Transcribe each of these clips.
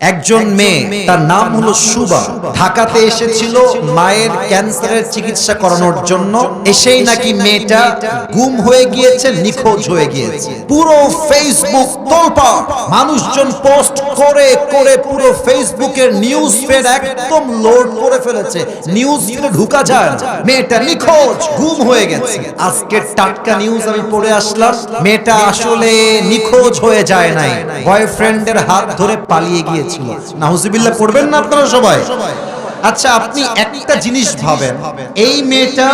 একজন মেয়ে, তার নাম হলো শুভা, ঢাকাতে এসেছিল মায়ের ক্যান্সারের চিকিৎসা করানোর জন্য। এসেই নাকি মেয়েটা গুম হয়ে গিয়েছে, নিখোঁজ হয়ে গিয়েছে। পুরো ফেসবুক তোলপাড়, মানুষজন পোস্ট করে করে পুরো ফেসবুকের নিউজ ফিড একদম লোড করে ফেলেছে। নিউজ ফিডে ঢোকা যায় না, মেয়েটা নিখোঁজ, গুম হয়ে গেছে। আজকে টাটকা নিউজ আমি পড়ে আসলাম, মেয়েটা আসলে নিখোঁজ হয়ে যায় নাই, বয়ফ্রেন্ডের হাত ধরে পালিয়ে গিয়েছিল। নাউজুবিল্লাহ পড়বেন না আপনারা সবাই? আচ্ছা, আপনি একটা জিনিস ভাবেন, এই মেয়েটা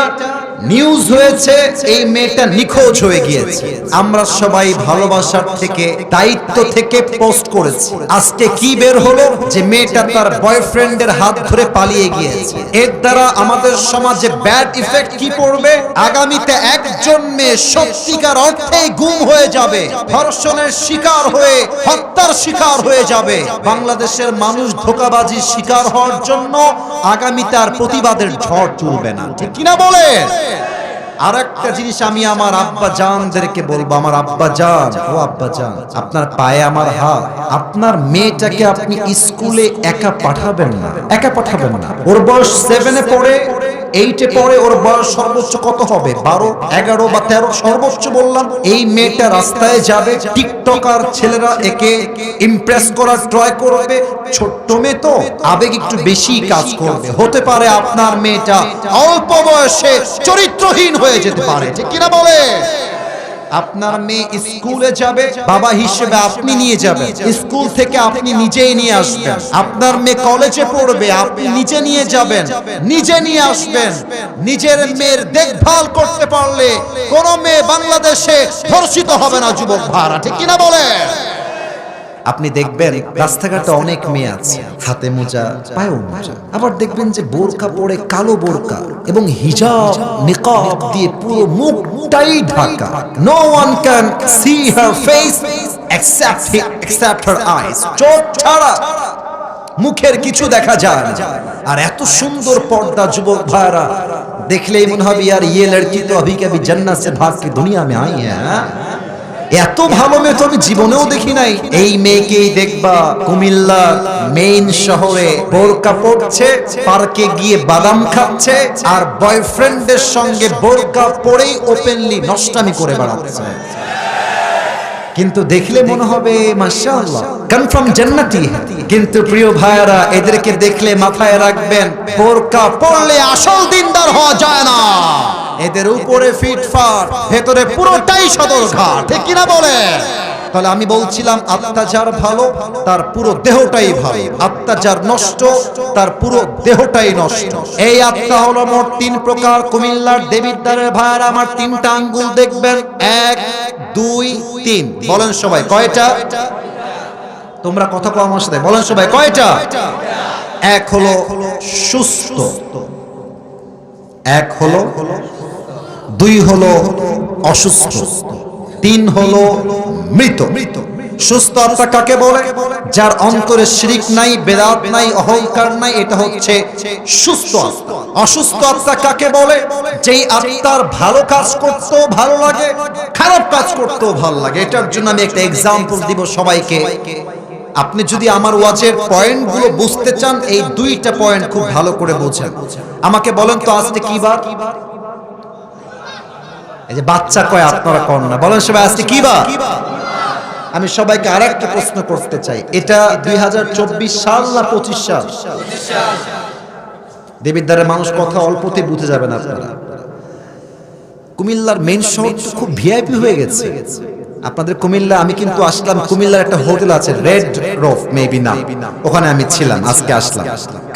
নিউজ হয়েছে, এই মেয়েটা নিখোঁজ হয়ে গিয়েছে। আমরা সবাই ভালোবাসার থেকে, দায়িত্ব থেকে পোস্ট করেছি। আজকে কি বের হলো যে মেয়েটা তার বয়ফ্রেন্ডের হাত ধরে পালিয়ে গিয়েছে। এর দ্বারা আমাদের সমাজে ব্যাড ইফেক্ট কি পড়বে? আগামীতে একজন মেয়ে সত্যিকার অর্থেই গুম হয়ে যাবে, ধর্ষণের শিকার হয়ে, হত্যার শিকার হয়ে যাবে। বাংলাদেশের মানুষ ধোঁকাবাজির শিকার হওয়ার জন্য আগামীতে আর প্রতিবাদের ঝড় তুলবে না, ঠিক কিনা বলে? আর একটা জিনিস আমি আমার আব্বা জানদেরকে বলবো, আমার আব্বা জান, ও আব্বা জান, আপনার পায়ে আমার হাত। আপনার মেয়েটাকে আপনি স্কুলে একা পাঠাবেন না, একা পাঠাবেন না। ওর বয়স 7 এ পড়ে, 8 এ পড়ে, ওর বয়স সর্বোচ্চ কত হবে? 12, 11 বা 13 সর্বোচ্চ বললাম। এই মেয়েটা রাস্তায় যাবে, টিকটকার ছেলেরা একে ইমপ্রেস করার ট্রাই করবে। ছোট্ট মেয়ে তো, আবেগ একটু বেশি কাজ করবে। হতে পারে আপনার মেয়েটা অল্প বয়সে চরিত্রহীন হয়ে যেতে পারে, ঠিক কিনা বলে? আপনার মেয়ে স্কুলে যাবে, বাবা হিসেবে আপনি নিয়ে যাবেন, স্কুল থেকে আপনি নিজেই নিয়ে আসবেন। আপনার মেয়ে কলেজে পড়বে, আপনি নিজে নিয়ে যাবেন, নিজে নিয়ে আসবেন। নিজের মেয়ের দেখভাল করতে পারলে কোন মেয়ে বাংলাদেশে ধর্ষিত হবে না, যুবক ভাইরা, ঠিক কিনা বলে? আপনি দেখবেন রাস্তাঘাটে অনেক মেয়ে আছে, হাতে মোজা, পায়েও মোজা। আবার দেখবেন যে বোরকা পরে, কালো বোরকা এবং হিজাব নিকাব দিয়ে পুরো মুখটাই ঢাকা। No one can see her face except her eyes. চোখ ছাড়া মুখের কিছু দেখা যায় না। আর এত সুন্দর পর্দা, যুবক ভাইরা, দেখলেই মনে হবে यार ये लड़की तो अभी कभी जन्नत से भाग के दुनिया में आई है। এত ভালো মেয়ে তো আমি জীবনেও দেখি নাই। এই মেয়েকেই দেখবা কুমিল্লা মেইন শহরে বোরকা পরছে, পার্কে গিয়ে বাদাম খাচ্ছে, আর বয়ফ্রেন্ডের সঙ্গে বোরকা পরেই ওপেনলি নষ্টামি করে বেড়াচ্ছে। কিন্তু দেখলে মনে হবে মাশাআল্লাহ, কনফার্ম জান্নাতি। কিন্তু প্রিয় ভাইরা, এদেরকে দেখলে মাথায় রাখবেন, বোরকা পরলে আসল দিনদার হওয়া যায় না। এদের উপরে ফিটফাট, ভেতরে পুরোটাই সদরঘাট, ঠিক কিনা বলে? তাহলে আমি বলছিলাম, আত্মা যার ভালো তার পুরো দেহটাই ভালো, আত্মা যার নষ্ট তার পুরো দেহটাই নষ্ট। এই আত্মা হলো মোট 3 প্রকার। কুমিল্লার দেবিদ্বারের ভাইরা, আমার 3টা আঙ্গুল দেখবেন, 1, 2, 3। বলেন সবাই কয়টা? তোমরা কথা কম আমার সাথে বলেন সবাই কয়টা? 1 হলো সুস্থ, 1 হলো, 2 হলো অসুস্থ, 3 হলো মৃত। সুস্থ আত্মা কাকে বলে? যার অন্তরে শিরক নাই, বেদাত নাই, অহংকার নাই, এটা হচ্ছে সুস্থ আত্মা। অসুস্থ আত্মা কাকে বলে? যেই আত্মার ভালো কাজ করতেও ভালো লাগে, খারাপ কাজ করতেও ভালো লাগে। এটার জন্য আমি একটা এক্সাম্পল দিব সবাইকে। আপনি যদি আমার ওয়াজের পয়েন্টগুলো বুঝতে চান, এই 2টা পয়েন্ট খুব ভালো করে বোঝেন। আমাকে বলেন তো আজকে কি বার? এই যে বাচ্চা কয়, আপনারা কোন না, বলেন সবাই আজকে কি বার? আমি সবাইকে আরেকটা প্রশ্ন করতে চাই, এটা 2024 সাল না 25 সাল? দেবিদ্বারের মানুষ কথা অল্পতে বুঝে যাবেন আপনারা। কুমিল্লার মেইন শহর তো খুব ভিআইপি হয়ে গেছে। আপনাদের কুমিল্লা, আমি কিন্তু আসলাম, কুমিল্লার একটা হোটেল আছে রেড রোফ, মেবি না, ওখানে আমি ছিলাম, আজকে আসলাম,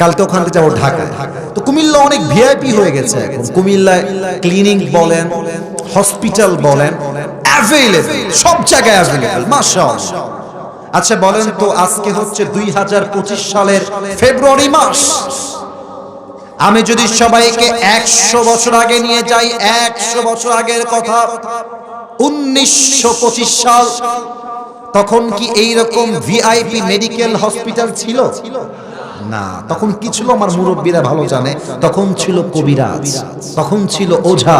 কালকে ওখান থেকে যাবো ঢাকায়। তো কুমিল্লা অনেক ভিআইপি হয়ে গেছে এখন। কুমিল্লায় ক্লিনিক বলেন, হসপিটাল বলেন, অ্যাভেলেবল, সব জায়গায় অ্যাভেলেবল, মাশাআল্লাহ। আচ্ছা বলেন তো, আজকে হচ্ছে 2025 সালের ফেব্রুয়ারি মাস। আমি যদি সবাইকে 100 বছর আগে নিয়ে যাই, 100 বছর আগের কথা, 1925 সাল, তখন কি এইরকম ভিআইপি মেডিকেল হসপিটাল ছিল? না, তখন কি ছিল আমার মুরব্বীরা ভালো জানে। তখন ছিল কবিরাজ, তখন ছিল ওঝা,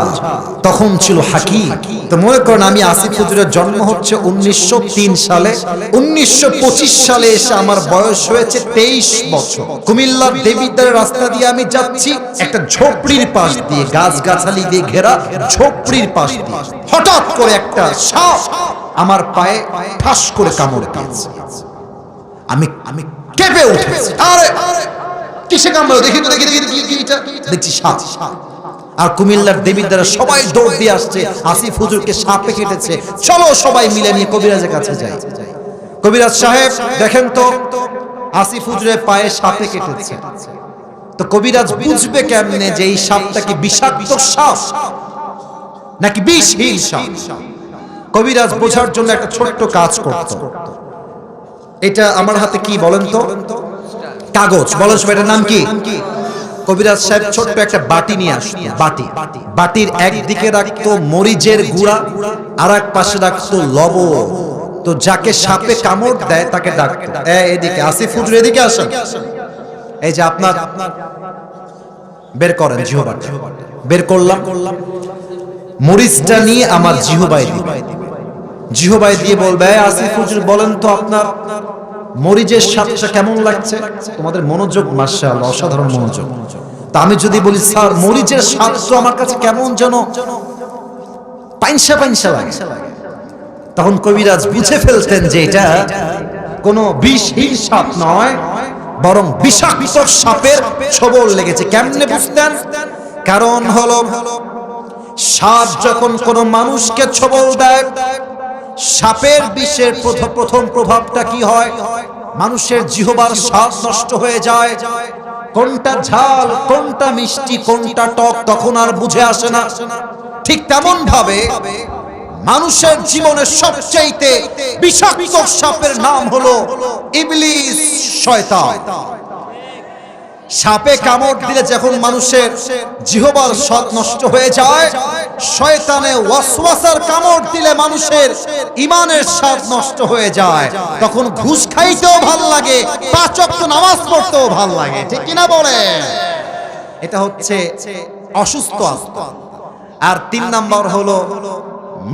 তখন ছিল হাকিম। তো মনে করেন আমি আসিফ হুজুরের জন্ম হচ্ছে 1903 সালে, 1925 সালে এসে আমার বয়স হয়েছে 23 বছর। কুমিল্লার দেবিদ্বারের রাস্তা দিয়ে আমি যাচ্ছি, একটা ঝোপড়ির পাশ দিয়ে, গাছগাছালি দিয়ে ঘেরা ঝোপড়ির পাশ দিয়ে হঠাৎ করে একটা সাপ আমার পায়ে ঠাস করে কামড় দিয়েছে। আমি কেঁপে উঠেছি, আরে কিসে কামড়ালো দেখি তো, দেখছি সাপ। আর কুমিল্লার দেবিদ্বারা সবাই দৌড় দিয়ে আসছে, আসিফ হুজুরকে সাপে কেটেছে, চলো সবাই মিলে নিয়ে কবিরাজের কাছে যাই। কবিরাজ সাহেব দেখেন তো আসিফ হুজুরের পায়ে সাপে কেটেছে। তো কবিরাজ বুঝবে কেমনে যে এই সাপটা কি বিষাক্ত সাপ নাকি বিষহীন সাপ? কবিরাজ বোঝার জন্য একটা ছোট্ট কাজ করত। এটা আমার হাতে কি বলেন তো? কাগজ। বলেন সবাই, এটার নাম কি? কবিরাজ সাহেব ছোট্ট একটা বাটি নিয়ে আসতো, বাটির একদিকে রাখতো মরিচের গুঁড়া, আর এক পাশে রাখতো লবণ। তো যাকে সাপে কামড় দেয় তাকে ডাকতো, এদিকে আসিফ হুজুর এদিকে আসেন। এই যে আপনার বের করেন জিহ্বাটা, বের করলাম, মরিচটা নিয়ে আমার জিহ্বায় দিয়ে বলবে, আসিফ হুজুর বলেন তো আপনার মরিচের স্বাদটা কেমন লাগছে? তোমাদের মনোযোগ মাশাআল্লাহ, অসাধারণ মনোযোগ। তা আমি যদি বলি স্যার মরিচের স্বাদ তো আমার কাছে কেমন যেন পাইনসা পাইনসা লাগে, তখন কবিরাজ বুঝে ফেলতেন যে এটা কোনো বিষহীন সাপ নয়, বরং বিষাক্ত সাপের ছোবল লেগেছে। কেমনে বুঝতেন? কারণ হলো সাপ যখন কোনো মানুষকে ছোবল দেয়, সাপের বিষের প্রথম প্রভাবটা কি হয়? মানুষের জিহ্বার স্বাদ নষ্ট হয়ে যায়। কোনটা ঝাল, কোনটা মিষ্টি, কোনটা টক তখন আর বুঝে আসে না। ঠিক তেমন ভাবে মানুষের জীবনের সবচেয়ে বিষাক্ত সাপের নাম হলো ইবলিস, শয়তান। সাপে কামড় দিলে যখন মানুষের জিহ্বার স্বাদ নষ্ট হয়ে যায়, শয়তানে ওয়াসওয়াসার কামড় দিলে মানুষের ঈমানের স্বাদ নষ্ট হয়ে যায়। তখন ঘুষ খাইতেও ভাল লাগে, 5 ওয়াক্ত নামাজ পড়তেও ভাল লাগে, ঠিক কিনা বলেন? এটা হচ্ছে অসুস্থ আত্মা। আর 3 নাম্বার হলো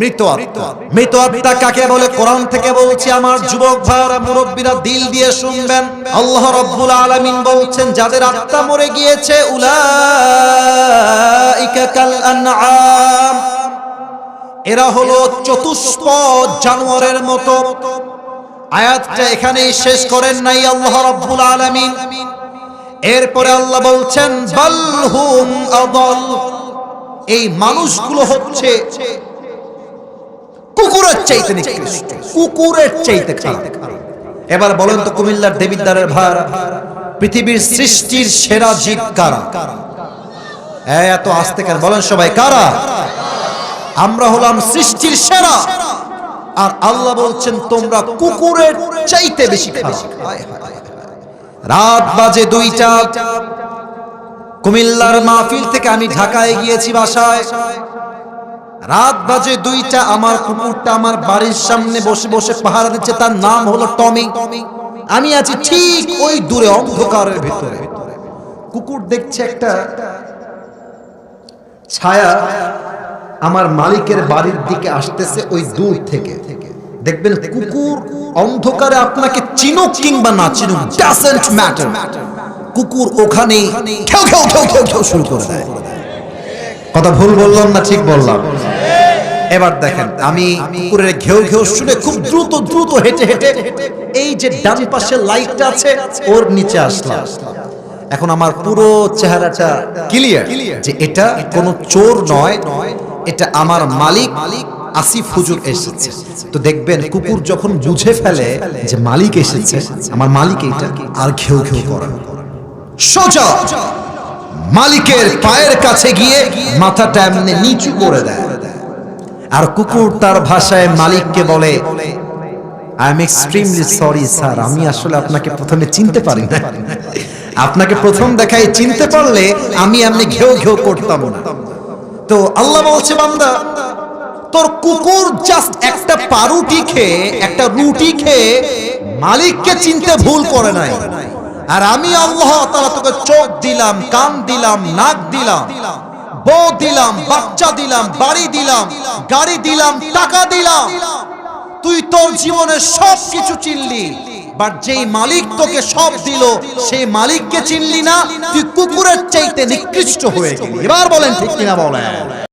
মৃত আত্মা। মৃত আত্মা কাকে বলে? কোরআন থেকে বলছি, আমার যুবক ভাইরা মুরব্বীরা দিল দিয়ে শুনবেন। আল্লাহ রাব্বুল আলামিন বলছেন, যাদের আত্মা মরে গিয়েছে উলাইকা কাল আনআম, এরা হলো চতুষ্পদ জানোয়ারের মতো। আয়াতটা এখানেই শেষ করেন নাই আল্লাহ রাব্বুল আলামিন। এরপরে আল্লাহ বলছেন বাল হুম আদাল, এই মানুষগুলো হচ্ছে কুকুরের চাইতে নিকৃষ্ট, কুকুরের চাইতে খারাপ। এবার বলেন তো কুমিল্লার দেবিদ্বারের ভাইরা, পৃথিবীর সৃষ্টির সেরা জীব কারা? এত আস্তে কেন বলেন সবাই, কারা? আমরা হলাম সৃষ্টির সেরা, আর আল্লাহ বলছেন তোমরা কুকুরের চাইতে বেশি খারাপ। রাত বাজে 2টা, কুমিল্লার মাহফিল থেকে আমি ঢাকায় গিয়েছি বাসায়। রাত বাজে 2টা, আমার কুকুরটা আমার বাড়ির সামনে বসে বসে পাহারা দিচ্ছে, তার নাম হলো টমি। আমি আছি ঠিক ওই দূরে অন্ধকারের ভিতরে, কুকুর দেখছে একটা ছায়া আমার মালিকের বাড়ির দিকে আসতেছে ওই দূর থেকে। দেখবেন কুকুর অন্ধকারে আপনাকে চিনুক কিংবা না চিনুক, ডাজন্ট ম্যাটার, কুকুর ওখানে খেউ খেউ খেউ খেউ খেউ শুরু করে দেয়। কথা ভুল বললাম না ঠিক বললাম? এবার দেখেন, আমি কুকুরের ঘেউ ঘেউ শুনে খুব দ্রুত দ্রুত হেঁটে হেঁটে এই যে ডান পাশে লাইটটা আছে ওর নিচে আসলাম। এখন আমার পুরো চেহারাটা ক্লিয়ার যে এটা কোনো চোর নয়, এটা আমার মালিক আসিফ হুজুর এসেছে। তো দেখবেন কুকুর যখন বুঝে ফেলে যে মালিক এসেছে, আমার মালিক এইটা, আর ঘেউ ঘেউ করে সোজা মালিকের পায়ের কাছে গিয়ে মাথাটা এমনি নিচু করে দেয়। আর কুকুর তার ভাষায় মালিককে বলে, I am extremely sorry sir, আমি আসলে আপনাকে প্রথমে চিনতে পারি না, আপনাকে প্রথম দেখায় চিনতে পারলে আমি এমনি ঘেউ ঘেউ করতাম না। তো আল্লাহ বলছে, বান্দা তোর কুকুর জাস্ট একটা পাউরুটি খেয়ে, একটা রুটি খেয়ে মালিককে চিনতে ভুল করে নাই, আর আমি আল্লাহ তাআলা তোকে চোখ দিলাম, কান দিলাম, নাক দিলাম, বউ দিলাম, বাচ্চা দিলাম, বাড়ি দিলাম, গাড়ি দিলাম, টাকা দিলাম, তুই তোর জীবনে সব কিছু চিনলি, বাট যেই মালিক তোকে সব দিল সেই মালিককে চিনলি না, তুই কুকুরের চাইতে নিকৃষ্ট হয়ে গেলি। এবার বলেন ঠিক কিনা বলেন।